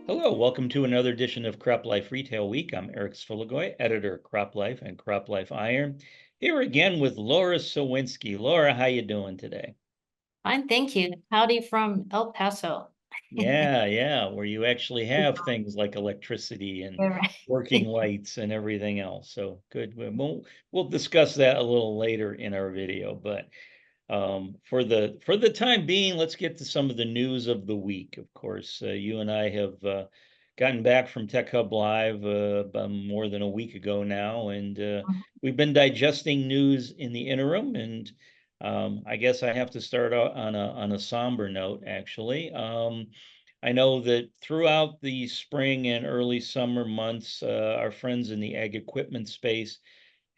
Hello, welcome to another edition of CropLife Retail Week. I'm Eric Sfoligoy, editor of CropLife and CropLife Iron, here again with Laura Sawinski. Laura, how you doing today? Fine, thank you. Howdy from El Paso. Yeah, where you actually have things like electricity and All right. working lights and everything else. So good. We'll discuss that a little later in our video, but for the time being, let's get to some of the news of the week. Of course, you and I have gotten back from Tech Hub Live about more than a week ago now, and we've been digesting news in the interim. And I guess I have to start out on a somber note, actually. I know that throughout the spring and early summer months, our friends in the ag equipment space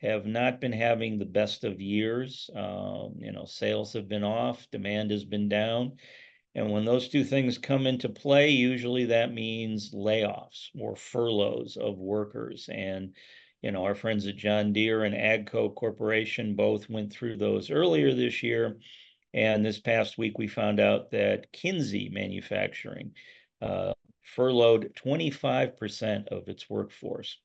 have not been having the best of years. Sales have been off, demand has been down. And when those two things come into play, usually that means layoffs or furloughs of workers. And, our friends at John Deere and AGCO Corporation both went through those earlier this year. And this past week, we found out that Kinze Manufacturing furloughed 25% of its workforce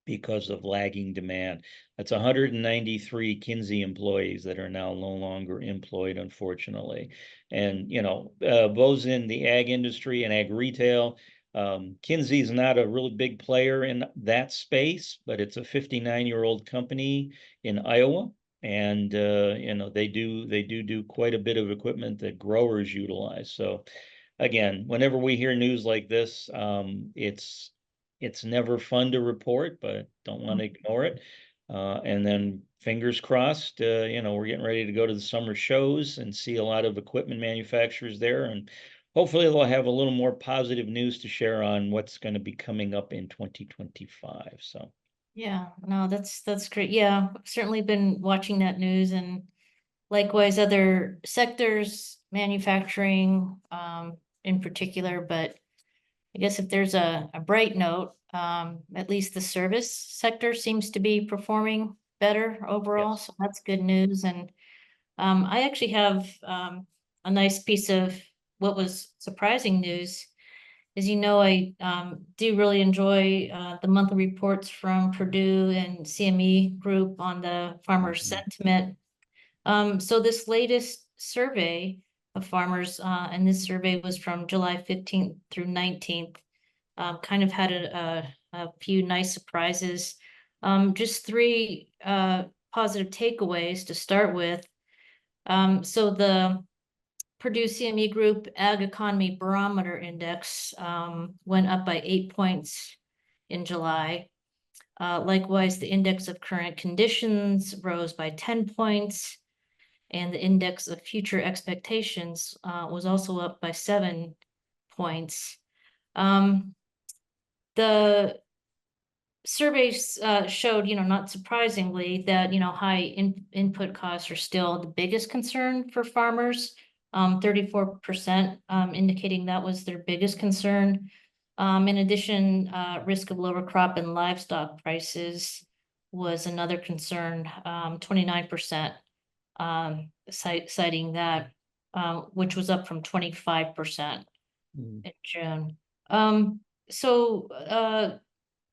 because of lagging demand. That's 193 Kinze employees that are now no longer employed, unfortunately. And, those in the ag industry and ag retail, Kinze is not a really big player in that space, but it's a 59-year-old company in Iowa. And they do quite a bit of equipment that growers utilize. So again, whenever we hear news like this, it's never fun to report, but don't want to ignore it. And then fingers crossed, we're getting ready to go to the summer shows and see a lot of equipment manufacturers there. And hopefully they'll have a little more positive news to share on what's going to be coming up in 2025. So, Yeah, no, that's great. Yeah, certainly been watching that news, and likewise other sectors, manufacturing in particular. But I guess if there's a bright note, at least the service sector seems to be performing better overall. yes. So that's good news. And I actually have a nice piece of what was surprising news. As you know, I do really enjoy the monthly reports from Purdue and CME Group on the farmer Mhm. sentiment. So this latest survey of farmers, and this survey was from July 15th through 19th, kind of had a few nice surprises. Just three positive takeaways to start with. So the Purdue CME Group Ag Economy Barometer Index went up by 8 points in July. Likewise, the index of current conditions rose by 10 points, and the index of future expectations was also up by 7 points. The surveys showed, not surprisingly, that, high input costs are still the biggest concern for farmers. 34% indicating that was their biggest concern. In addition, risk of lower crop and livestock prices was another concern, 29% citing that, which was up from 25% Mm. in June. So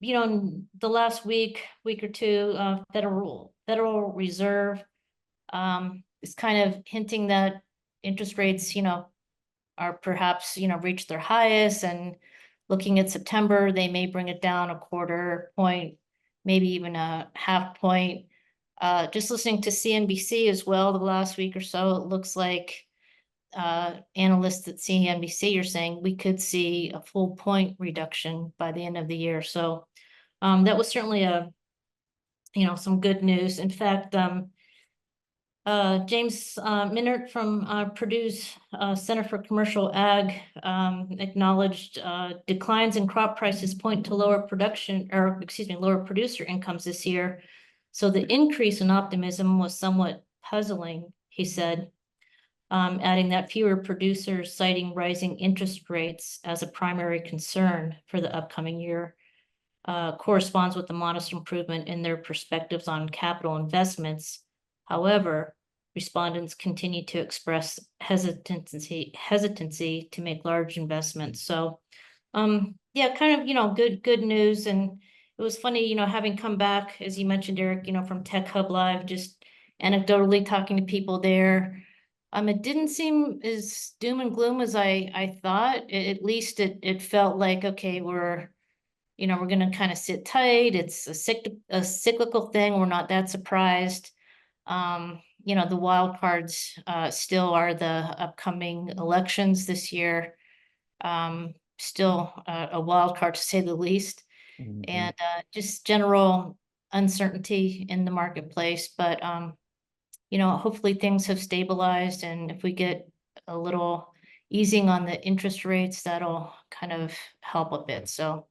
in the last week or two, Federal Reserve is kind of hinting that interest rates, are perhaps, reached their highest, and looking at September, they may bring it down a quarter point, maybe even a half point. Just listening to CNBC as well the last week or so, it looks like analysts at CNBC are saying we could see a full point reduction by the end of the year. So that was certainly some good news. In fact, James Minert from Purdue's Center for Commercial Ag acknowledged declines in crop prices point to lower producer incomes this year. So the increase in optimism was somewhat puzzling, he said, adding that fewer producers citing rising interest rates as a primary concern for the upcoming year corresponds with the modest improvement in their perspectives on capital investments. However, respondents continue to express hesitancy to make large investments. So Yeah, kind of, good news. And it was funny, having come back, as you mentioned, Eric, from Tech Hub Live, just anecdotally talking to people there. It didn't seem as doom and gloom as I thought. At least it felt like, okay, we're gonna kind of sit tight. It's a cyclical thing. We're not that surprised. The wild cards still are the upcoming elections this year. Still a wild card to say the least, Mhm. and just general uncertainty in the marketplace. But hopefully things have stabilized, and if we get a little easing on the interest rates, that'll kind of help a bit. So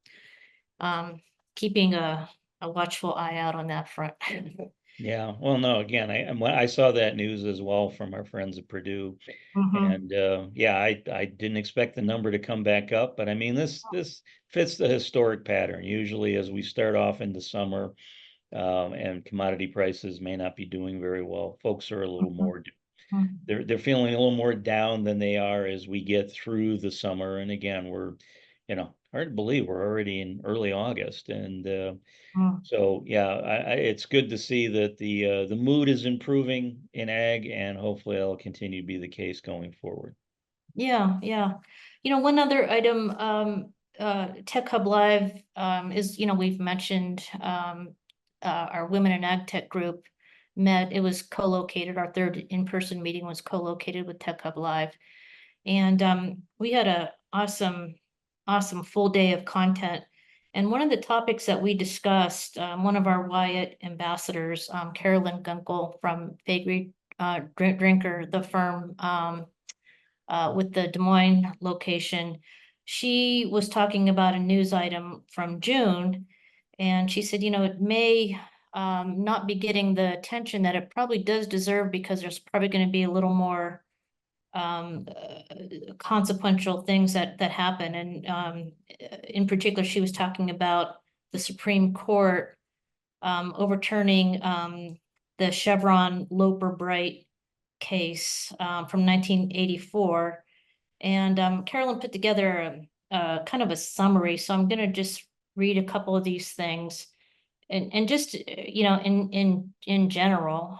um, keeping a watchful eye out on that front. Yeah, well, no, again, I saw that news as well from our friends at Purdue, Mhm. and yeah, I didn't expect the number to come back up, but I mean this fits the historic pattern. Usually, as we start off in the summer, and commodity prices may not be doing very well, folks are a little Mhm. more Mhm. they're feeling a little more down than they are as we get through the summer. And again, hard to believe we're already in early August, and Mhm. so yeah, it's good to see that the mood is improving in ag, and hopefully that'll continue to be the case going forward. Yeah, yeah. One other item, Tech Hub Live, is, we've mentioned, our Women in Ag Tech group met, it was co-located, our third in-person meeting was co-located with Tech Hub Live. And, we had a awesome full day of content. And one of the topics that we discussed, one of our Wyatt ambassadors, Carolyn Gunkel from Faegre, Drinker, the firm, with the Des Moines location, she was talking about a news item from June. And she said, it may not be getting the attention that it probably does deserve, because there's probably going to be a little more consequential things that happen. And in particular, she was talking about the Supreme Court overturning the Chevron Loper Bright case from 1984. And Carolyn put together a kind of a summary. So I'm going to just read a couple of these things. And just, in general,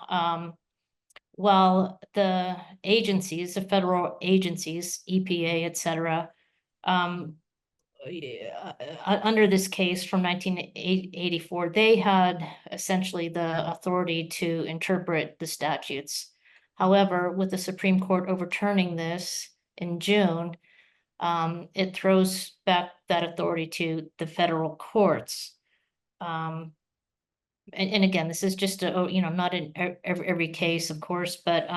while the agencies, the federal agencies, EPA, et cetera, um, under this case from 1984, they had essentially the authority to interpret the statutes. However, with the Supreme Court overturning this in June, it throws back that authority to the federal courts. Um, and again, this is just not in every case, of course, but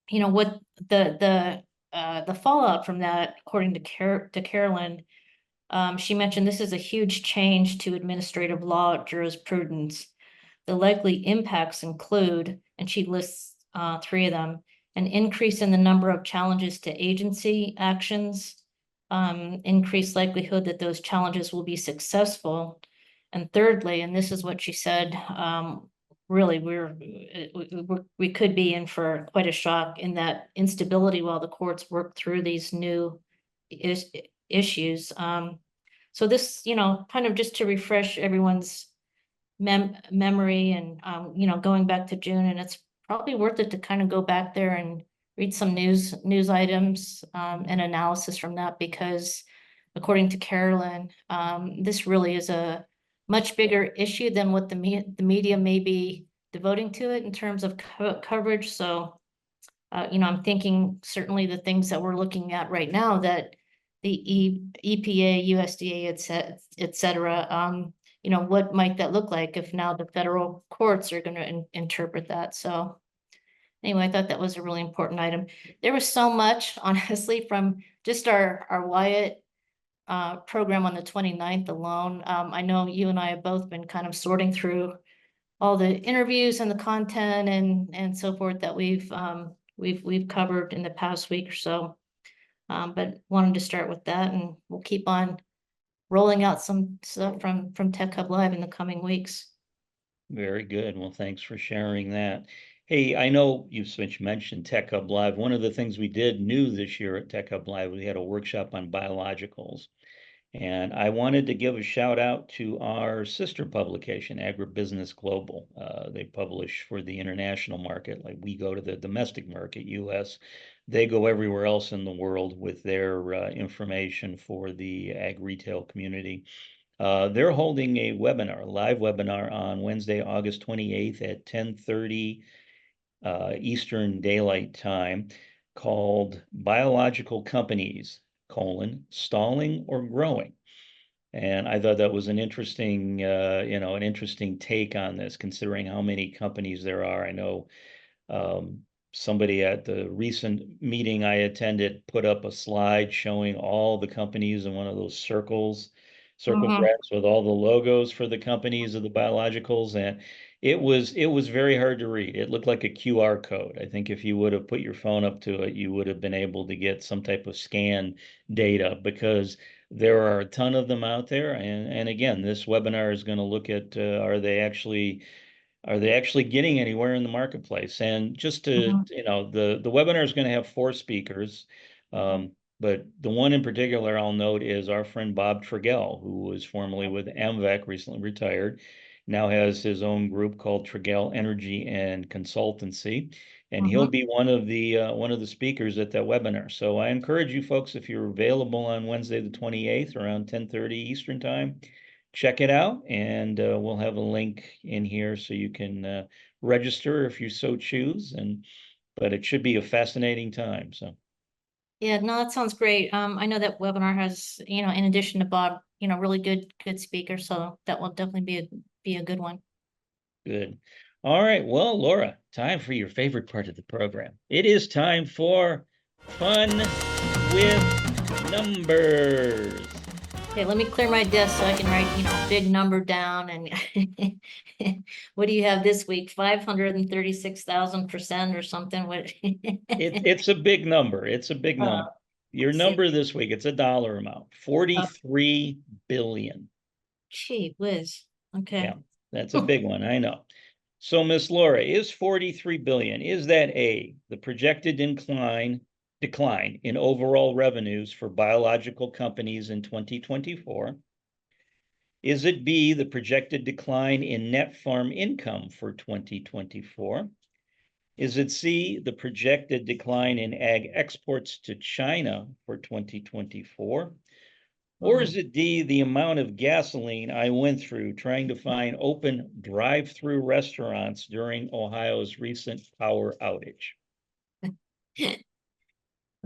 what the fallout from that, according to Carolyn, she mentioned this is a huge change to administrative law jurisprudence. The likely impacts include, and she lists three of them: an increase in the number of challenges to agency actions, increased likelihood that those challenges will be successful. And thirdly, and this is what she said, really, we could be in for quite a shock in that instability while the courts work through these new issues. So this, kind of just to refresh everyone's memory, and going back to June, and it's probably worth it to kind of go back there and read some news items and analysis from that, because according to Carolyn, this really is a much bigger issue than what the media may be devoting to it in terms of coverage. So I'm thinking certainly the things that we're looking at right now, that the EPA, USDA, et cetera, what might that look like if now the federal courts are going to interpret that? So anyway, I thought that was a really important item. There was so much, honestly, from just our Wyatt program on the 29th alone. I know you and I have both been kind of sorting through all the interviews and the content and so forth that we've covered in the past week or so. But wanted to start with that, and we'll keep on rolling out some stuff from Tech Hub Live in the coming weeks. Very good. Well, thanks for sharing that. Hey, I know since you mentioned Tech Hub Live. One of the things we did new this year at Tech Hub Live, we had a workshop on biologicals. And I wanted to give a shout out to our sister publication, Agribusiness Global. They publish for the international market, like we go to the domestic market, US. They go everywhere else in the world with their information for the ag retail community. They're holding a webinar, a live webinar on Wednesday, August 28th at 10:30 Eastern Daylight Time, called Biological Companies, Stalling or Growing. And I thought that was an interesting, an interesting take on this, considering how many companies there are. I know somebody at the recent meeting I attended put up a slide showing all the companies in one of those circle Mhm. graphs with all the logos for the companies of the biologicals, and it was very hard to read. It looked like a QR code. I think if you would have put your phone up to it, you would have been able to get some type of scan data, because there are a ton of them out there. And again, this webinar is going to look at are they actually getting anywhere in the marketplace? And just to, Mhm. the webinar is going to have four speakers. Mhm. But the one in particular I'll note is our friend Bob Trigell, who was formerly with AMVAC, recently retired, now has his own group called Trigell Energy and Consultancy, and he'll Mhm. be one of the speakers at that webinar. So I encourage you folks, if you're available on Wednesday the 28th around 10:30 Eastern time, check it out, and we'll have a link in here so you can register if you so choose. But it should be a fascinating time. So Yeah, no, that sounds great. I know that webinar has, in addition to Bob, really good speakers, so that will definitely be a good one. good. All right. Well, Laura, time for your favorite part of the program. It is time for fun with numbers. Okay, let me clear my desk so I can write, big number down and what do you have this week? 536,000% or something? What? It's a big number. It's a big Uh, number. Your let's see. number this week, it's a dollar amount, Uh, 43 billion. Gee whiz. Okay. Yeah, that's a big one, I know. So, Miss Laura, is 43 billion, is that A, the projected decline in overall revenues for biological companies in 2024? Is it B, the projected decline in net farm income for 2024? Is it C, the projected decline in ag exports to China for 2024? Or is Mhm. it D, the amount of gasoline I went through trying to find open drive-through restaurants during Ohio's recent power outage?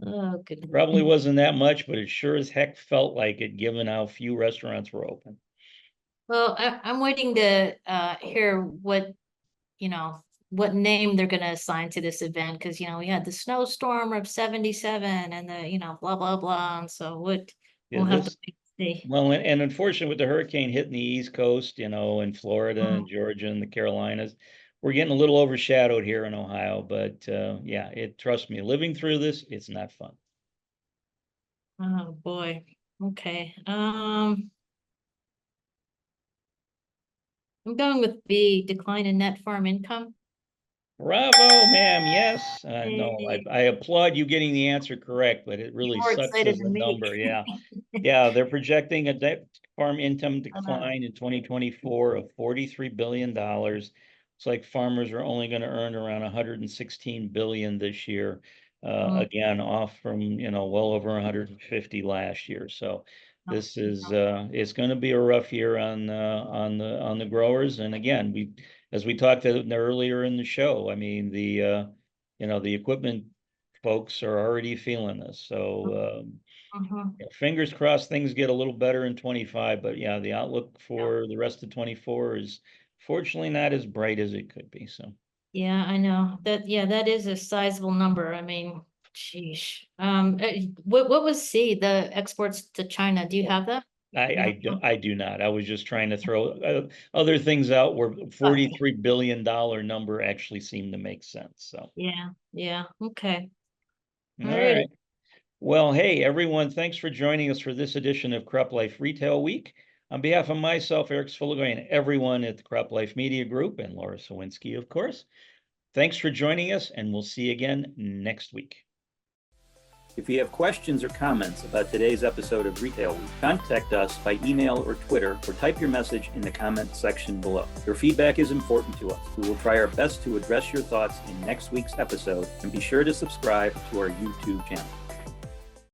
Oh, goodness. Probably wasn't that much, but it sure as heck felt like it, given how few restaurants were open. Well, I'm waiting to hear you know, what name they're gonna assign to this event, because we had the snowstorm of 77 and the, blah, blah, blah. And so Yeah, we'll have to this wait and see. Well, and unfortunately, with the hurricane hitting the East Coast, in Florida and Mhm. Georgia and the Carolinas, we're getting a little overshadowed here in Ohio. But yeah, trust me, living through this, it's not fun. Oh, boy. Okay. I'm going with B, decline in net farm income. Bravo, ma'am. Yes. No, I, Yay. I applaud you getting the answer correct, but it You're really more sucks excited as a than me. number. Yeah. Yeah, they're projecting a net farm income Uh, decline in 2024 of $43 billion. It's like farmers are only going to earn around 116 billion this year. mm, Again, off from, well over 150 last year. So no, this is it's going to be a rough year on the growers. And again, as we talked earlier in the show, I mean, the equipment folks are already feeling this. So mhm. fingers crossed things get a little better in 25, but yeah, the outlook Yeah, for the rest of 24 is fortunately not as bright as it could be. So yeah, I know that. Yeah, that is a sizable number. I mean, sheesh. What was C, the exports to China? Do you have that? I, You I don't do know? I do not. I was just trying to throw other things out where Okay. $43 billion number actually seemed to make sense. So, Yeah, yeah, okay. all Alrighty. right. Well, hey, everyone, thanks for joining us for this edition of CropLife Retail Week. On behalf of myself, Eric Sfulligoy, and everyone at the CropLife Media Group, and Laura Sawinski, of course, thanks for joining us, and we'll see you again next week. If you have questions or comments about today's episode of Retail Week, contact us by email or Twitter, or type your message in the comment section below. Your feedback is important to us. We will try our best to address your thoughts in next week's episode, and be sure to subscribe to our YouTube channel.